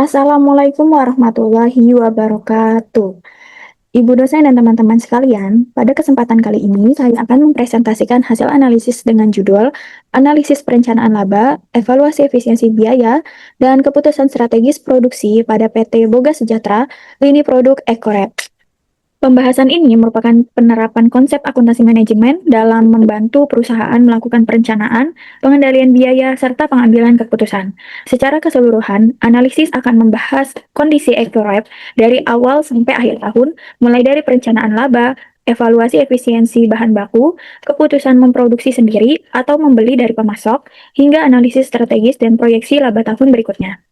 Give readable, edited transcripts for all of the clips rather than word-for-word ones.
Assalamualaikum warahmatullahi wabarakatuh. Ibu dosen dan teman-teman sekalian, pada kesempatan kali ini saya akan mempresentasikan hasil analisis dengan judul Analisis Perencanaan Laba, Evaluasi Efisiensi Biaya, dan Keputusan Strategis Produksi pada PT Boga Sejahtera, Lini Produk Ekorep. Pembahasan ini merupakan penerapan konsep akuntansi manajemen dalam membantu perusahaan melakukan perencanaan, pengendalian biaya, serta pengambilan keputusan. Secara keseluruhan, analisis akan membahas kondisi Ecorep dari awal sampai akhir tahun, mulai dari perencanaan laba, evaluasi efisiensi bahan baku, keputusan memproduksi sendiri atau membeli dari pemasok, hingga analisis strategis dan proyeksi laba tahun berikutnya.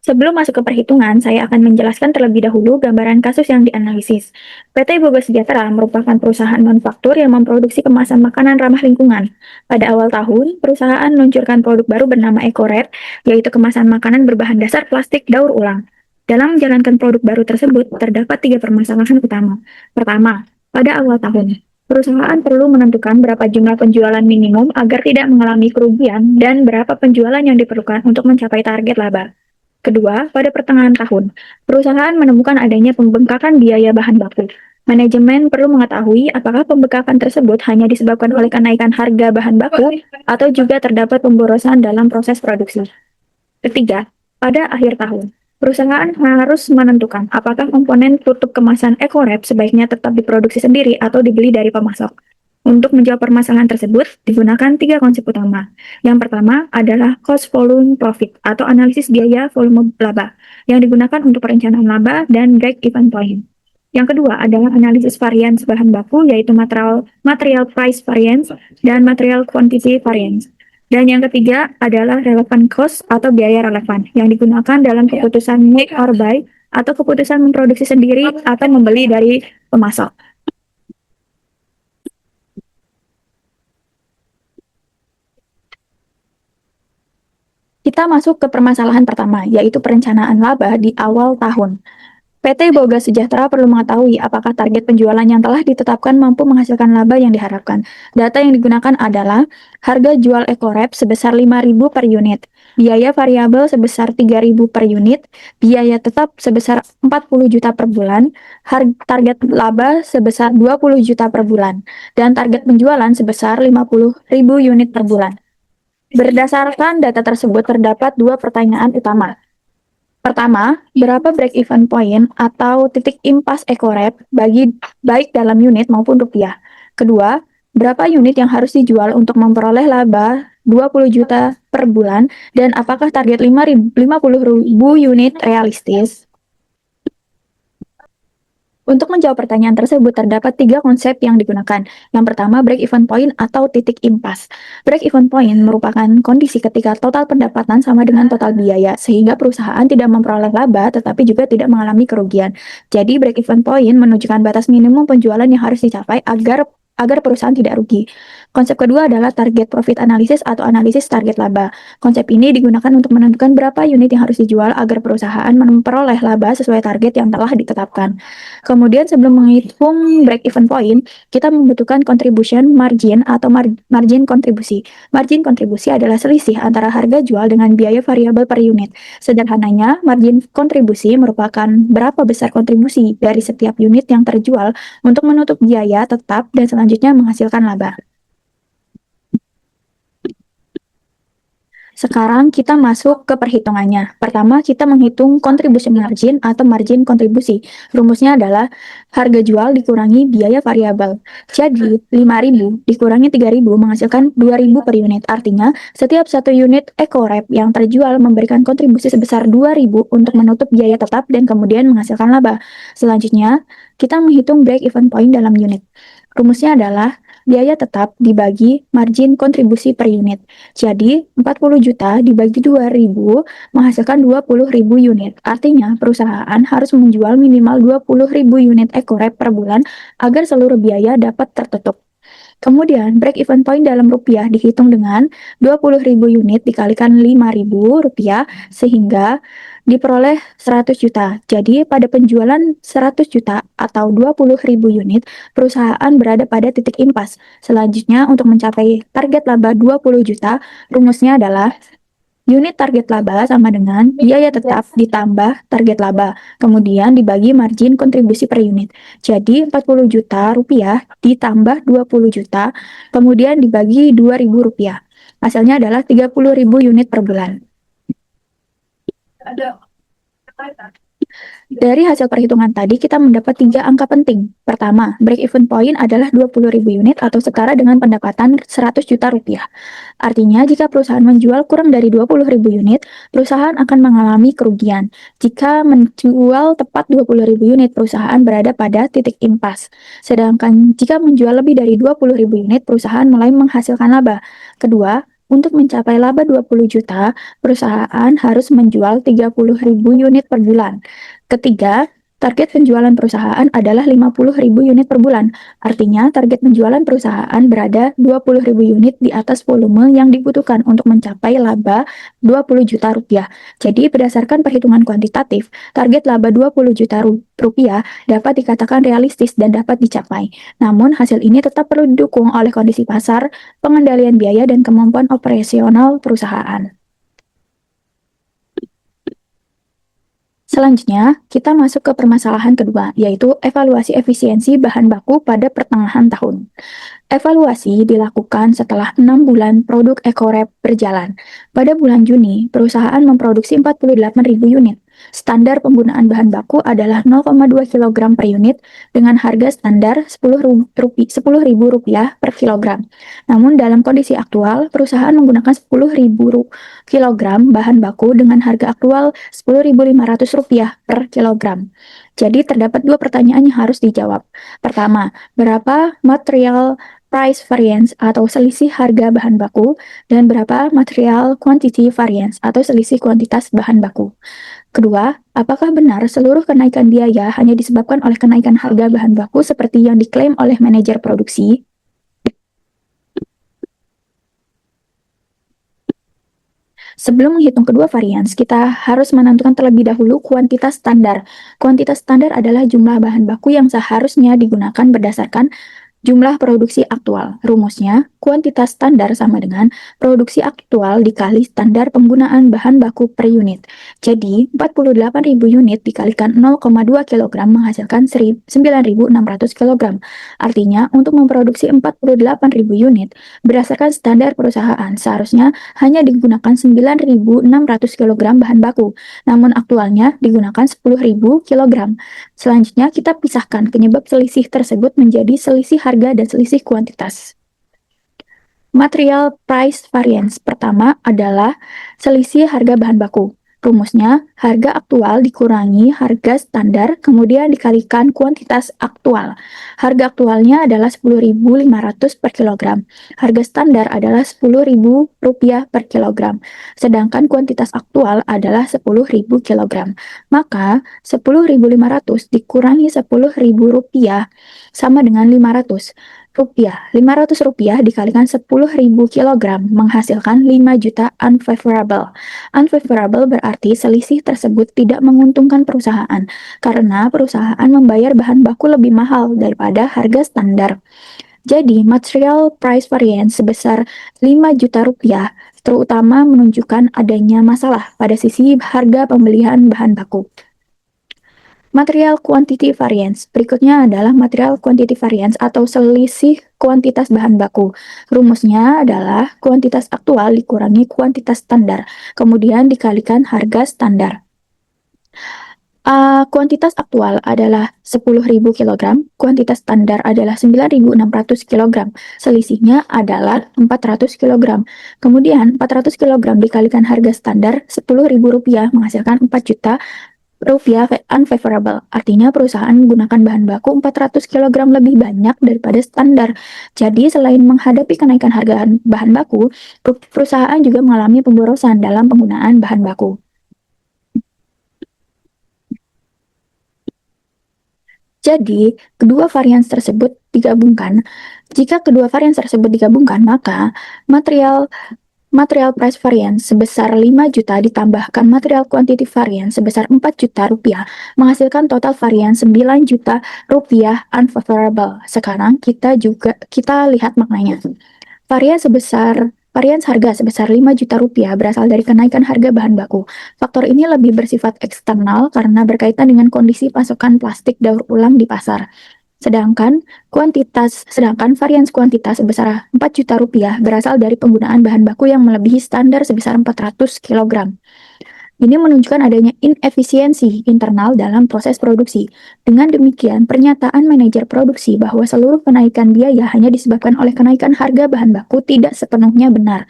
Sebelum masuk ke perhitungan, saya akan menjelaskan terlebih dahulu gambaran kasus yang dianalisis. PT Boga Sejahtera merupakan perusahaan manufaktur yang memproduksi kemasan makanan ramah lingkungan. Pada awal tahun, perusahaan meluncurkan produk baru bernama EcoRare, yaitu kemasan makanan berbahan dasar plastik daur ulang. Dalam menjalankan produk baru tersebut, terdapat 3 permasalahan utama. Pertama, pada awal tahun, perusahaan perlu menentukan berapa jumlah penjualan minimum agar tidak mengalami kerugian dan berapa penjualan yang diperlukan untuk mencapai target laba. Kedua, pada pertengahan tahun, perusahaan menemukan adanya pembengkakan biaya bahan baku. Manajemen perlu mengetahui apakah pembengkakan tersebut hanya disebabkan oleh kenaikan harga bahan baku atau juga terdapat pemborosan dalam proses produksi. Ketiga, pada akhir tahun, perusahaan harus menentukan apakah komponen tutup kemasan EcoRap sebaiknya tetap diproduksi sendiri atau dibeli dari pemasok. Untuk menjawab permasalahan tersebut, digunakan 3 konsep utama. Yang pertama adalah cost volume profit atau analisis biaya volume laba yang digunakan untuk perencanaan laba dan break-even point. Yang kedua adalah analisis varians bahan baku yaitu material price variance dan material quantity variance. Dan yang ketiga adalah relevant cost atau biaya relevan yang digunakan dalam keputusan make or buy atau keputusan memproduksi sendiri atau membeli dari pemasok. Kita masuk ke permasalahan pertama, yaitu perencanaan laba di awal tahun. PT Boga Sejahtera perlu mengetahui apakah target penjualan yang telah ditetapkan mampu menghasilkan laba yang diharapkan. Data yang digunakan adalah harga jual EcoRap sebesar 5.000 per unit, biaya variabel sebesar 3.000 per unit, biaya tetap sebesar 40 juta per bulan, target laba sebesar 20 juta per bulan, dan target penjualan sebesar 50.000 unit per bulan. Berdasarkan data tersebut terdapat 2 pertanyaan utama. Pertama, berapa break-even point atau titik impas EcoRap baik dalam unit maupun rupiah? Kedua, berapa unit yang harus dijual untuk memperoleh laba 20 juta per bulan dan apakah target 50.000 unit realistis? Untuk menjawab pertanyaan tersebut, terdapat 3 konsep yang digunakan. Yang pertama, break-even point atau titik impas. Break-even point merupakan kondisi ketika total pendapatan sama dengan total biaya, sehingga perusahaan tidak memperoleh laba tetapi juga tidak mengalami kerugian. Jadi, break-even point menunjukkan batas minimum penjualan yang harus dicapai agar perusahaan tidak rugi. Konsep kedua adalah target profit analysis atau analisis target laba. Konsep ini digunakan untuk menentukan berapa unit yang harus dijual agar perusahaan memperoleh laba sesuai target yang telah ditetapkan. Kemudian sebelum menghitung break-even point, kita membutuhkan contribution margin atau margin kontribusi. Margin kontribusi adalah selisih antara harga jual dengan biaya variabel per unit. Sederhananya, margin kontribusi merupakan berapa besar kontribusi dari setiap unit yang terjual untuk menutup biaya tetap dan selanjutnya menghasilkan laba. Sekarang kita masuk ke perhitungannya. Pertama, kita menghitung contribution margin atau margin kontribusi. Rumusnya adalah harga jual dikurangi biaya variabel. Jadi, 5.000 dikurangi 3.000 menghasilkan 2.000 per unit. Artinya, setiap satu unit EcoRap yang terjual memberikan kontribusi sebesar 2.000 untuk menutup biaya tetap dan kemudian menghasilkan laba. Selanjutnya, kita menghitung break-even point dalam unit. Rumusnya adalah biaya tetap dibagi margin kontribusi per unit. Jadi, 40 juta dibagi 2.000 menghasilkan 20.000 unit. Artinya, perusahaan harus menjual minimal 20.000 unit EcoRap per bulan agar seluruh biaya dapat tertutup. Kemudian, break-even point dalam rupiah dihitung dengan 20.000 unit dikalikan 5.000 rupiah sehingga diperoleh 100 juta. Jadi, pada penjualan 100 juta atau 20.000 unit, perusahaan berada pada titik impas. Selanjutnya, untuk mencapai target laba 20 juta, rumusnya adalah Unit target laba sama dengan biaya tetap ditambah target laba, kemudian dibagi margin kontribusi per unit. Jadi 40 juta rupiah ditambah 20 juta, kemudian dibagi 2.000 rupiah. Hasilnya adalah 30.000 unit per bulan. Dari hasil perhitungan tadi, kita mendapat 3 angka penting. Pertama, break-even point adalah 20.000 unit atau setara dengan pendapatan 100 juta rupiah. Artinya, jika perusahaan menjual kurang dari 20.000 unit, perusahaan akan mengalami kerugian. Jika menjual tepat 20.000 unit, perusahaan berada pada titik impas. Sedangkan jika menjual lebih dari 20.000 unit, perusahaan mulai menghasilkan laba. Kedua, untuk mencapai laba 20 juta, perusahaan harus menjual 30.000 unit per bulan. Ketiga, target penjualan perusahaan adalah 50.000 unit per bulan. Artinya, target penjualan perusahaan berada 20.000 unit di atas volume yang dibutuhkan untuk mencapai laba 20 juta rupiah. Jadi, berdasarkan perhitungan kuantitatif, target laba 20 juta rupiah dapat dikatakan realistis dan dapat dicapai. Namun, hasil ini tetap perlu didukung oleh kondisi pasar, pengendalian biaya, dan kemampuan operasional perusahaan. Selanjutnya, kita masuk ke permasalahan kedua, yaitu evaluasi efisiensi bahan baku pada pertengahan tahun. Evaluasi dilakukan setelah 6 bulan produk EcoRap berjalan. Pada bulan Juni, perusahaan memproduksi 48.000 unit. Standar penggunaan bahan baku adalah 0,2 kg per unit dengan harga standar Rp10.000 per kilogram. Namun dalam kondisi aktual, perusahaan menggunakan 10.000 kilogram bahan baku dengan harga aktual Rp10.500 per kilogram. Jadi terdapat 2 pertanyaan yang harus dijawab. Pertama, berapa material price variance atau selisih harga bahan baku dan berapa material quantity variance atau selisih kuantitas bahan baku. Kedua, apakah benar seluruh kenaikan biaya hanya disebabkan oleh kenaikan harga bahan baku seperti yang diklaim oleh manajer produksi? Sebelum menghitung kedua varians, kita harus menentukan terlebih dahulu kuantitas standar. Kuantitas standar adalah jumlah bahan baku yang seharusnya digunakan berdasarkan jumlah produksi aktual. Rumusnya, kuantitas standar sama dengan produksi aktual dikali standar penggunaan bahan baku per unit. Jadi, 48.000 unit dikalikan 0,2 kg menghasilkan 9.600 kg. Artinya, untuk memproduksi 48.000 unit, berdasarkan standar perusahaan, seharusnya hanya digunakan 9.600 kg bahan baku, namun aktualnya digunakan 10.000 kg. Selanjutnya, kita pisahkan penyebab selisih tersebut menjadi selisih harga dan selisih kuantitas. Material price variance pertama adalah selisih harga bahan baku. Rumusnya, harga aktual dikurangi harga standar, kemudian dikalikan kuantitas aktual. Harga aktualnya adalah Rp10.500 per kilogram. Harga standar adalah Rp10.000 per kilogram. Sedangkan kuantitas aktual adalah 10.000 kilogram. Maka, 10.500 dikurangi Rp10.000 sama dengan 500 rupiah. 500 rupiah dikalikan 10.000 kilogram menghasilkan 5 juta unfavorable. Unfavorable berarti selisih tersebut tidak menguntungkan perusahaan karena perusahaan membayar bahan baku lebih mahal daripada harga standar. Jadi, material price variance sebesar 5 juta rupiah terutama menunjukkan adanya masalah pada sisi harga pembelian bahan baku. Material quantity variance. Berikutnya adalah material quantity variance atau selisih kuantitas bahan baku. Rumusnya adalah kuantitas aktual dikurangi kuantitas standar, kemudian dikalikan harga standar. Kuantitas aktual adalah 10.000 kg, kuantitas standar adalah 9.600 kg. Selisihnya adalah 400 kg. Kemudian 400 kg dikalikan harga standar Rp10.000 menghasilkan 4 juta rupiah unfavorable, artinya perusahaan menggunakan bahan baku 400 kg lebih banyak daripada standar. Jadi selain menghadapi kenaikan harga bahan baku, perusahaan juga mengalami pemborosan dalam penggunaan bahan baku. Jadi, kedua varians tersebut digabungkan. Jika kedua varians tersebut digabungkan, maka material price variance sebesar 5 juta ditambahkan material quantity variance sebesar 4 juta rupiah menghasilkan total variance 9 juta rupiah unfavorable. Sekarang kita lihat maknanya. Varians harga sebesar 5 juta rupiah berasal dari kenaikan harga bahan baku. Faktor ini lebih bersifat eksternal karena berkaitan dengan kondisi pasokan plastik daur ulang di pasar. Sedangkan varians kuantitas sebesar 4 juta rupiah berasal dari penggunaan bahan baku yang melebihi standar sebesar 400 kg. Ini menunjukkan adanya inefisiensi internal dalam proses produksi. Dengan demikian, pernyataan manajer produksi bahwa seluruh kenaikan biaya hanya disebabkan oleh kenaikan harga bahan baku tidak sepenuhnya benar.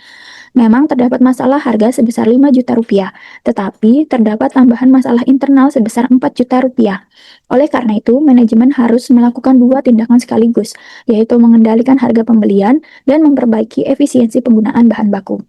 Memang terdapat masalah harga sebesar 5 juta rupiah, tetapi terdapat tambahan masalah internal sebesar 4 juta rupiah. Oleh karena itu, manajemen harus melakukan dua tindakan sekaligus, yaitu mengendalikan harga pembelian dan memperbaiki efisiensi penggunaan bahan baku.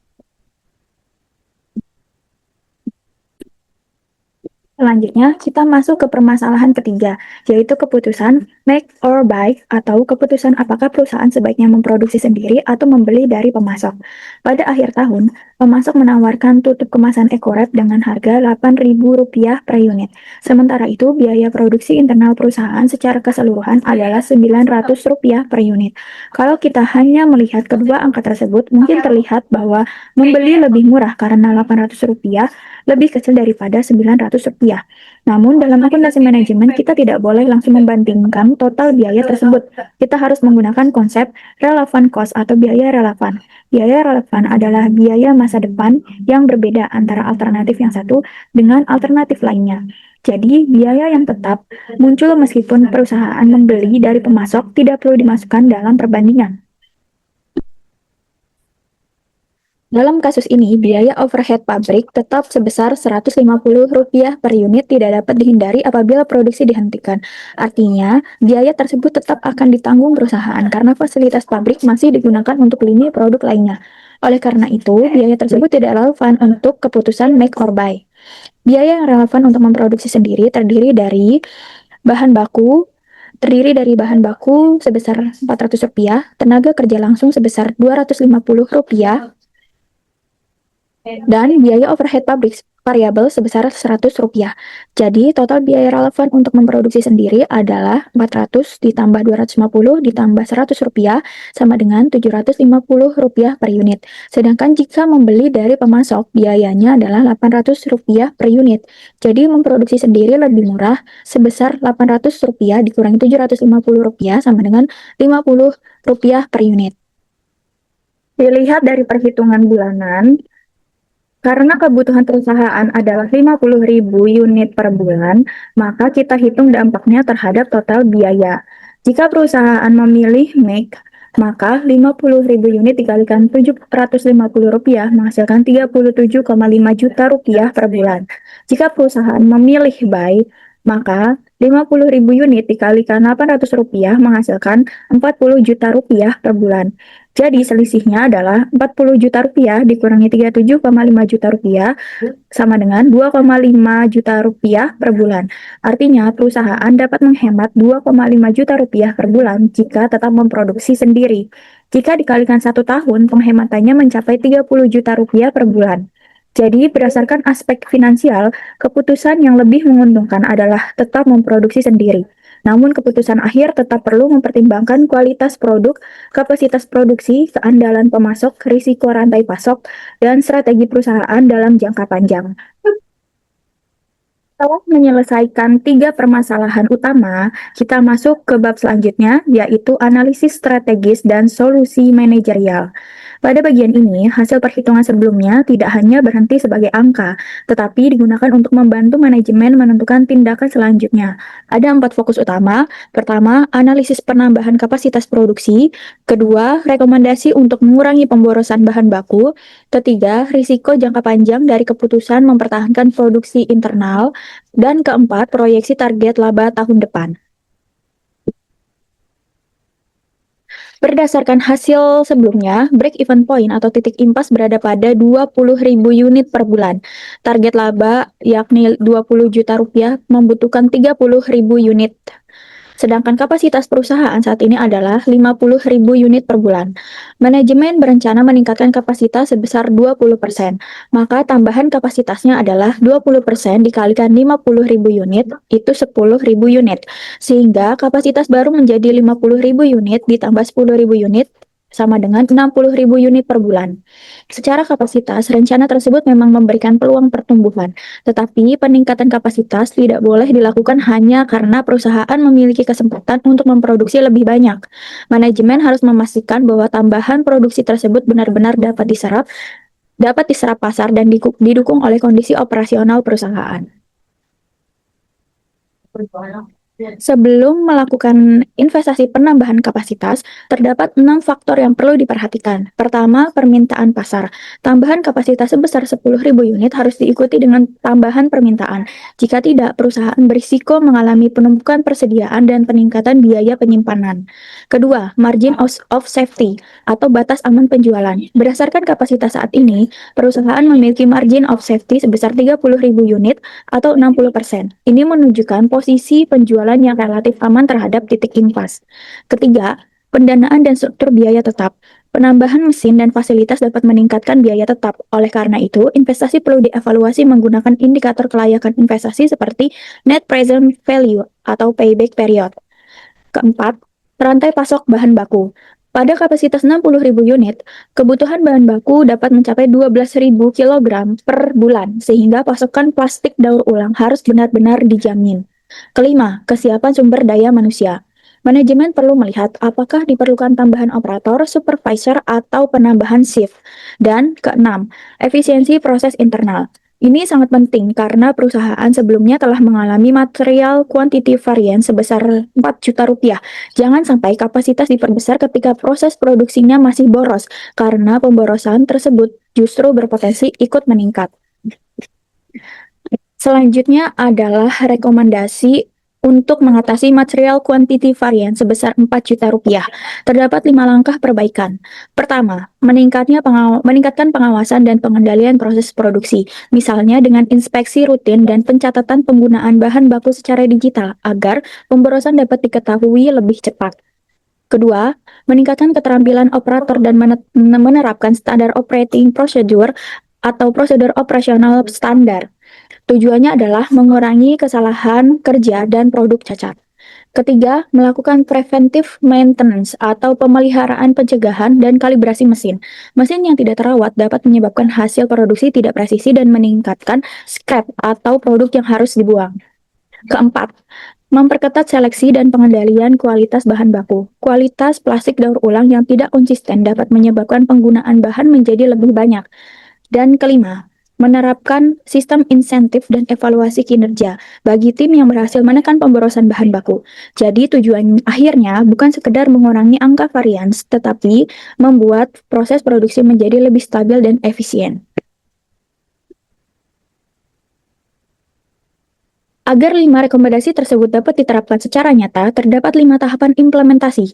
Selanjutnya, kita masuk ke permasalahan ketiga, yaitu keputusan make or buy atau keputusan apakah perusahaan sebaiknya memproduksi sendiri atau membeli dari pemasok. Pada akhir tahun, pemasok menawarkan tutup kemasan EcoWrap dengan harga Rp8.000 per unit. Sementara itu, biaya produksi internal perusahaan secara keseluruhan adalah Rp900 per unit. Kalau kita hanya melihat kedua angka tersebut, mungkin terlihat bahwa membeli lebih murah karena Rp800 lebih kecil daripada Rp900. Namun, dalam akuntansi manajemen, kita tidak boleh langsung membandingkan total biaya tersebut. Kita harus menggunakan konsep relevant cost atau biaya relevan. Biaya relevan adalah biaya masa depan yang berbeda antara alternatif yang satu dengan alternatif lainnya. Jadi, biaya yang tetap muncul meskipun perusahaan membeli dari pemasok tidak perlu dimasukkan dalam perbandingan. Dalam kasus ini, biaya overhead pabrik tetap sebesar Rp150 per unit tidak dapat dihindari apabila produksi dihentikan. Artinya, biaya tersebut tetap akan ditanggung perusahaan karena fasilitas pabrik masih digunakan untuk lini produk lainnya. Oleh karena itu, biaya tersebut tidak relevan untuk keputusan make or buy. Biaya yang relevan untuk memproduksi sendiri terdiri dari bahan baku sebesar Rp400, tenaga kerja langsung sebesar Rp250, dan biaya overhead pabrik variabel sebesar Rp100. Jadi, total biaya relevan untuk memproduksi sendiri adalah 400 ditambah 250 ditambah Rp100 sama dengan Rp750 per unit. Sedangkan jika membeli dari pemasok, biayanya adalah Rp800 per unit. Jadi, memproduksi sendiri lebih murah sebesar Rp800 dikurangi Rp750 sama dengan Rp50 per unit. Dilihat dari perhitungan bulanan, karena kebutuhan perusahaan adalah 50.000 unit per bulan, maka kita hitung dampaknya terhadap total biaya. Jika perusahaan memilih make, maka 50.000 unit dikalikan Rp750 menghasilkan Rp37,5 juta per bulan. Jika perusahaan memilih buy, maka 50.000 unit dikalikan Rp800 menghasilkan Rp40 juta per bulan. Jadi selisihnya adalah Rp40 juta dikurangi Rp37,5 juta sama dengan Rp2,5 juta per bulan. Artinya perusahaan dapat menghemat Rp2,5 juta per bulan jika tetap memproduksi sendiri. Jika dikalikan 1 tahun, penghematannya mencapai Rp30 juta per bulan. Jadi, berdasarkan aspek finansial, keputusan yang lebih menguntungkan adalah tetap memproduksi sendiri. Namun, keputusan akhir tetap perlu mempertimbangkan kualitas produk, kapasitas produksi, keandalan pemasok, risiko rantai pasok, dan strategi perusahaan dalam jangka panjang. Setelah menyelesaikan 3 permasalahan utama, kita masuk ke bab selanjutnya, yaitu analisis strategis dan solusi manajerial. Pada bagian ini, hasil perhitungan sebelumnya tidak hanya berhenti sebagai angka, tetapi digunakan untuk membantu manajemen menentukan tindakan selanjutnya. Ada 4 fokus utama. Pertama, analisis penambahan kapasitas produksi. Kedua, rekomendasi untuk mengurangi pemborosan bahan baku. Ketiga, risiko jangka panjang dari keputusan mempertahankan produksi internal. Dan keempat, proyeksi target laba tahun depan. Berdasarkan hasil sebelumnya, break-even point atau titik impas berada pada 20.000 unit per bulan. Target laba yakni Rp20 juta membutuhkan 30.000 unit. Sedangkan kapasitas perusahaan saat ini adalah 50.000 unit per bulan. Manajemen berencana meningkatkan kapasitas sebesar 20%. Maka tambahan kapasitasnya adalah 20% dikalikan 50.000 unit, itu 10.000 unit. Sehingga kapasitas baru menjadi 50.000 unit ditambah 10.000 unit, sama dengan 60.000 unit per bulan. Secara kapasitas, rencana tersebut memang memberikan peluang pertumbuhan, tetapi peningkatan kapasitas tidak boleh dilakukan hanya karena perusahaan memiliki kesempatan untuk memproduksi lebih banyak. Manajemen harus memastikan bahwa tambahan produksi tersebut benar-benar dapat diserap pasar dan didukung oleh kondisi operasional perusahaan. Sebelum melakukan investasi penambahan kapasitas, terdapat 6 faktor yang perlu diperhatikan. Pertama, permintaan pasar. Tambahan kapasitas sebesar 10.000 unit harus diikuti dengan tambahan permintaan. Jika tidak, perusahaan berisiko mengalami penumpukan persediaan dan peningkatan biaya penyimpanan. Kedua, margin of safety atau batas aman penjualan. Berdasarkan kapasitas saat ini, perusahaan memiliki margin of safety sebesar 30.000 unit atau 60%. Ini menunjukkan posisi penjualan yang relatif aman terhadap titik impas. Ketiga, pendanaan dan struktur biaya tetap. Penambahan mesin dan fasilitas dapat meningkatkan biaya tetap. Oleh karena itu, investasi perlu dievaluasi menggunakan indikator kelayakan investasi seperti net present value atau payback period. Keempat, rantai pasok bahan baku. Pada kapasitas 60.000 unit, kebutuhan bahan baku dapat mencapai 12.000 kg per bulan, sehingga pasokan plastik daur ulang harus benar-benar dijamin. Kelima, kesiapan sumber daya manusia. Manajemen perlu melihat apakah diperlukan tambahan operator, supervisor, atau penambahan shift. Dan keenam, efisiensi proses internal. Ini sangat penting karena perusahaan sebelumnya telah mengalami material quantity variance sebesar 4 juta rupiah. Jangan sampai kapasitas diperbesar ketika proses produksinya masih boros, karena pemborosan tersebut justru berpotensi ikut meningkat. Selanjutnya adalah rekomendasi untuk mengatasi material quantity variance sebesar 4 juta rupiah. Terdapat 5 langkah perbaikan. Pertama, meningkatkan pengawasan dan pengendalian proses produksi, misalnya dengan inspeksi rutin dan pencatatan penggunaan bahan baku secara digital agar pemborosan dapat diketahui lebih cepat. Kedua, meningkatkan keterampilan operator dan menerapkan standar operating procedure atau prosedur operasional standar. Tujuannya adalah mengurangi kesalahan kerja dan produk cacat. Ketiga, melakukan preventive maintenance atau pemeliharaan pencegahan dan kalibrasi mesin. Mesin yang tidak terawat dapat menyebabkan hasil produksi tidak presisi dan meningkatkan scrap atau produk yang harus dibuang. Keempat, memperketat seleksi dan pengendalian kualitas bahan baku. Kualitas plastik daur ulang yang tidak konsisten dapat menyebabkan penggunaan bahan menjadi lebih banyak. Dan kelima, menerapkan sistem insentif dan evaluasi kinerja bagi tim yang berhasil menekan pemborosan bahan baku. Jadi tujuan akhirnya bukan sekedar mengurangi angka varians, tetapi membuat proses produksi menjadi lebih stabil dan efisien. Agar 5 rekomendasi tersebut dapat diterapkan secara nyata, terdapat 5 tahapan implementasi.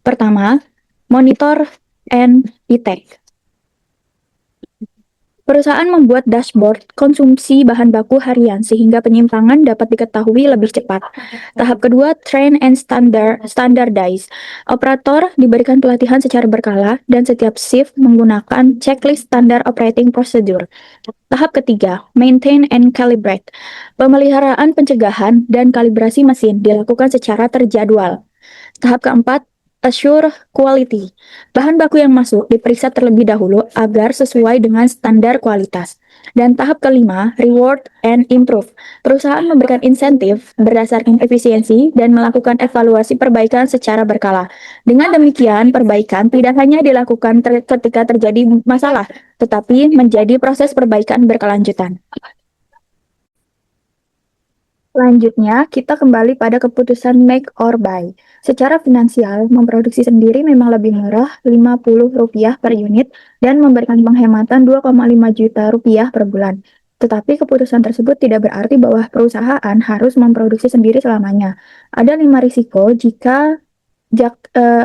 Pertama, monitor and detect. Perusahaan membuat dashboard konsumsi bahan baku harian sehingga penyimpangan dapat diketahui lebih cepat. Tahap kedua, train and standardize. Operator diberikan pelatihan secara berkala dan setiap shift menggunakan checklist standar operating procedure. Tahap ketiga, maintain and calibrate. Pemeliharaan pencegahan dan kalibrasi mesin dilakukan secara terjadwal. Tahap keempat, assure quality. Bahan baku yang masuk diperiksa terlebih dahulu agar sesuai dengan standar kualitas. Dan tahap kelima, reward and improve. Perusahaan memberikan insentif berdasarkan efisiensi dan melakukan evaluasi perbaikan secara berkala. Dengan demikian, perbaikan tidak hanya dilakukan ketika terjadi masalah, tetapi menjadi proses perbaikan berkelanjutan. Selanjutnya, kita kembali pada keputusan make or buy. Secara finansial, memproduksi sendiri memang lebih murah Rp50 per unit dan memberikan penghematan Rp2,5 juta per bulan. Tetapi keputusan tersebut tidak berarti bahwa perusahaan harus memproduksi sendiri selamanya. Ada 5 risiko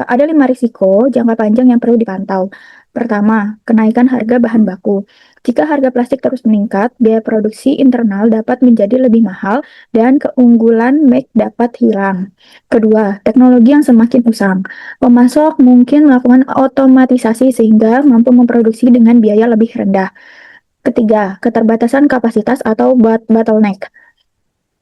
ada 5 risiko jangka panjang yang perlu dipantau. Pertama, kenaikan harga bahan baku. Jika harga plastik terus meningkat, biaya produksi internal dapat menjadi lebih mahal dan keunggulan make dapat hilang. Kedua, teknologi yang semakin usang. Pemasok mungkin melakukan otomatisasi sehingga mampu memproduksi dengan biaya lebih rendah. Ketiga, keterbatasan kapasitas atau bottleneck.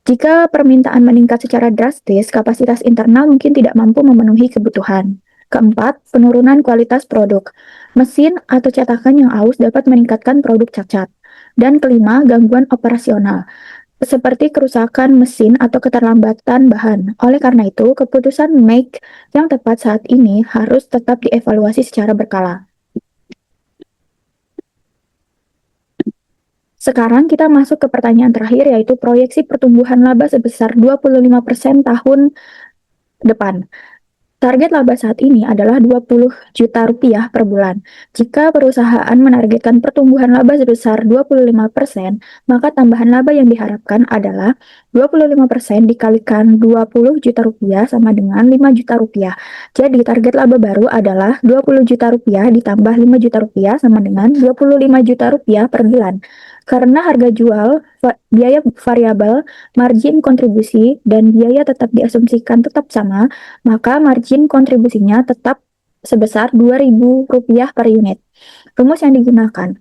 Jika permintaan meningkat secara drastis, kapasitas internal mungkin tidak mampu memenuhi kebutuhan. Keempat, penurunan kualitas produk. Mesin atau cetakan yang aus dapat meningkatkan produk cacat. Dan kelima, gangguan operasional, seperti kerusakan mesin atau keterlambatan bahan. Oleh karena itu, keputusan make yang tepat saat ini harus tetap dievaluasi secara berkala. Sekarang kita masuk ke pertanyaan terakhir, yaitu proyeksi pertumbuhan laba sebesar 25% tahun depan. Target laba saat ini adalah 20 juta rupiah per bulan. Jika perusahaan menargetkan pertumbuhan laba sebesar 25%, maka tambahan laba yang diharapkan adalah 25% dikalikan 20 juta rupiah sama dengan 5 juta rupiah. Jadi target laba baru adalah 20 juta rupiah ditambah 5 juta rupiah sama dengan 25 juta rupiah per bulan. Karena harga jual, biaya variabel, margin kontribusi, dan biaya tetap diasumsikan tetap sama, maka margin kontribusinya tetap sebesar Rp2.000 per unit. Rumus yang digunakan,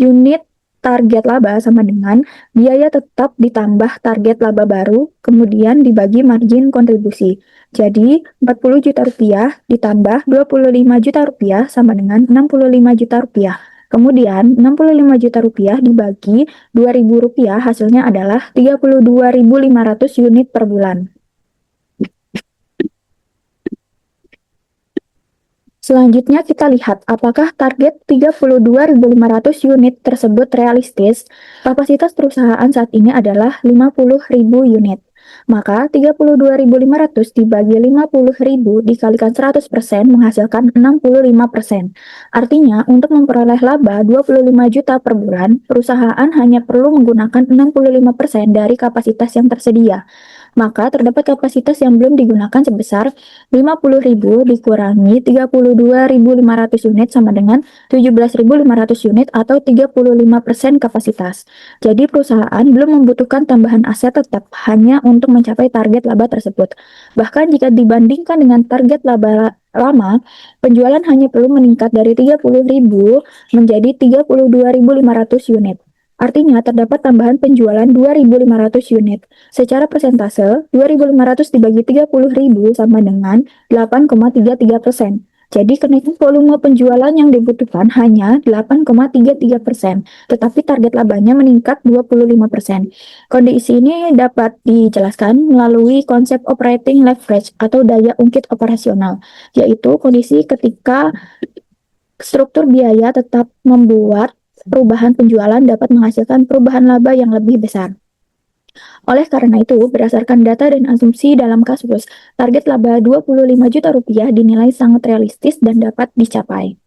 unit target laba sama dengan biaya tetap ditambah target laba baru, kemudian dibagi margin kontribusi. Jadi, 40 juta rupiah ditambah 25 juta rupiah sama dengan 65 juta rupiah. Kemudian, 65 juta rupiah dibagi Rp2.000, hasilnya adalah 32.500 unit per bulan. Selanjutnya kita lihat apakah target 32.500 unit tersebut realistis. Kapasitas perusahaan saat ini adalah 50.000 unit. Maka 32.500 dibagi 50.000 dikalikan 100% menghasilkan 65%. Artinya untuk memperoleh laba 25 juta per bulan, perusahaan hanya perlu menggunakan 65% dari kapasitas yang tersedia. Maka terdapat kapasitas yang belum digunakan sebesar 50.000 dikurangi 32.500 unit sama dengan 17.500 unit atau 35% kapasitas. Jadi perusahaan belum membutuhkan tambahan aset tetap hanya untuk mencapai target laba tersebut. Bahkan jika dibandingkan dengan target laba lama, penjualan hanya perlu meningkat dari 30.000 menjadi 32.500 unit. Artinya terdapat tambahan penjualan 2.500 unit. Secara persentase, 2.500 dibagi 30.000 sama dengan 8,33%. Jadi kenaikan volume penjualan yang dibutuhkan hanya 8,33%, tetapi target labanya meningkat 25%. Kondisi ini dapat dijelaskan melalui konsep operating leverage atau daya ungkit operasional, yaitu kondisi ketika struktur biaya tetap membuat perubahan penjualan dapat menghasilkan perubahan laba yang lebih besar. Oleh karena itu, berdasarkan data dan asumsi dalam kasus, target laba 25 juta rupiah dinilai sangat realistis dan dapat dicapai.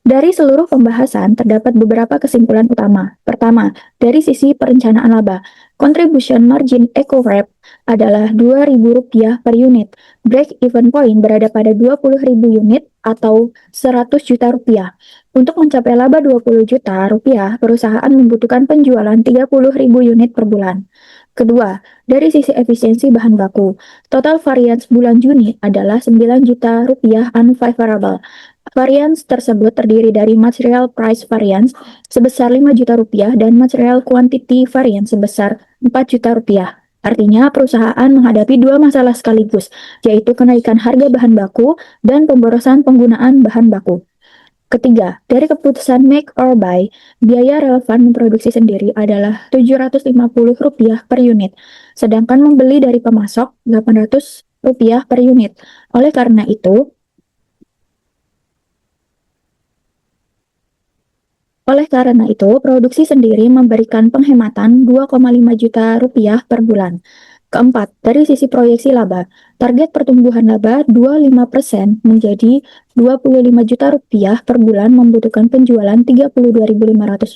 Dari seluruh pembahasan, terdapat beberapa kesimpulan utama. Pertama, dari sisi perencanaan laba, contribution margin EcoWrap adalah Rp2.000 per unit. Break-even point berada pada 20.000 unit atau 100 juta rupiah. Untuk mencapai laba 20 juta rupiah, perusahaan membutuhkan penjualan 30.000 unit per bulan. Kedua, dari sisi efisiensi bahan baku, total variance bulan Juni adalah 9 juta rupiah unfavorable. Variance tersebut terdiri dari material price variance sebesar 5 juta rupiah dan material quantity variance sebesar 4 juta rupiah. Artinya perusahaan menghadapi dua masalah sekaligus, yaitu kenaikan harga bahan baku dan pemborosan penggunaan bahan baku. Ketiga, dari keputusan make or buy, biaya relevan memproduksi sendiri adalah Rp750 per unit, sedangkan membeli dari pemasok Rp800 per unit. Oleh karena itu, produksi sendiri memberikan penghematan 2,5 juta rupiah per bulan. Keempat, dari sisi proyeksi laba, target pertumbuhan laba 25% menjadi 25 juta rupiah per bulan membutuhkan penjualan 32.500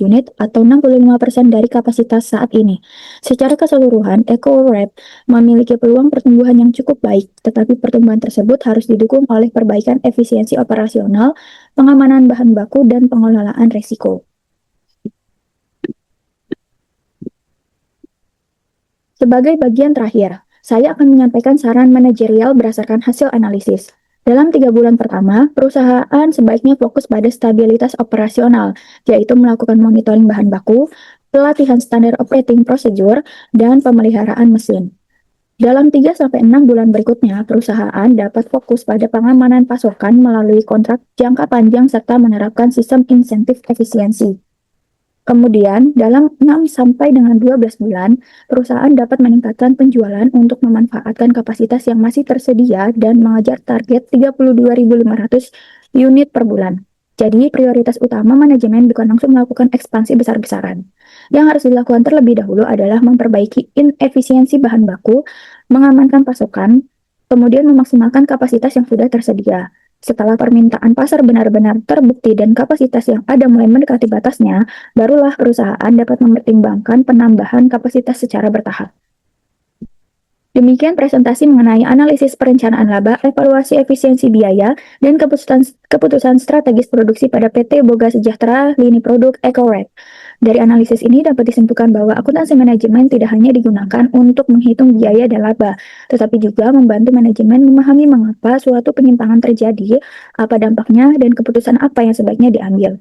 unit atau 65% dari kapasitas saat ini. Secara keseluruhan, EcoWrap memiliki peluang pertumbuhan yang cukup baik, tetapi pertumbuhan tersebut harus didukung oleh perbaikan efisiensi operasional, pengamanan bahan baku, dan pengelolaan risiko. Sebagai bagian terakhir, saya akan menyampaikan saran manajerial berdasarkan hasil analisis. Dalam 3 bulan pertama, perusahaan sebaiknya fokus pada stabilitas operasional, yaitu melakukan monitoring bahan baku, pelatihan standar operating procedure, dan pemeliharaan mesin. Dalam 3-6 bulan berikutnya, perusahaan dapat fokus pada pengamanan pasokan melalui kontrak jangka panjang serta menerapkan sistem insentif efisiensi. Kemudian, dalam 6 sampai dengan 12 bulan, perusahaan dapat meningkatkan penjualan untuk memanfaatkan kapasitas yang masih tersedia dan mengejar target 32.500 unit per bulan. Jadi, prioritas utama manajemen bukan langsung melakukan ekspansi besar-besaran. Yang harus dilakukan terlebih dahulu adalah memperbaiki inefisiensi bahan baku, mengamankan pasokan, kemudian memaksimalkan kapasitas yang sudah tersedia. Setelah permintaan pasar benar-benar terbukti dan kapasitas yang ada mulai mendekati batasnya, barulah perusahaan dapat mempertimbangkan penambahan kapasitas secara bertahap. Demikian presentasi mengenai analisis perencanaan laba, evaluasi efisiensi biaya, dan keputusan strategis produksi pada PT Boga Sejahtera Lini Produk EcoRec. Dari analisis ini dapat disimpulkan bahwa akuntansi manajemen tidak hanya digunakan untuk menghitung biaya dan laba, tetapi juga membantu manajemen memahami mengapa suatu penyimpangan terjadi, apa dampaknya, dan keputusan apa yang sebaiknya diambil.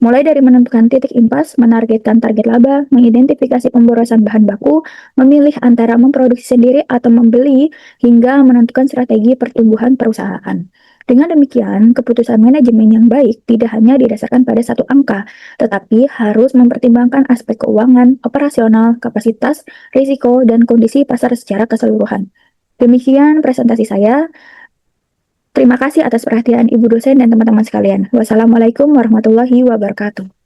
Mulai dari menentukan titik impas, menargetkan target laba, mengidentifikasi pemborosan bahan baku, memilih antara memproduksi sendiri atau membeli, hingga menentukan strategi pertumbuhan perusahaan. Dengan demikian, keputusan manajemen yang baik tidak hanya didasarkan pada satu angka, tetapi harus mempertimbangkan aspek keuangan, operasional, kapasitas, risiko, dan kondisi pasar secara keseluruhan. Demikian presentasi saya. Terima kasih atas perhatian Ibu dosen dan teman-teman sekalian. Wassalamualaikum warahmatullahi wabarakatuh.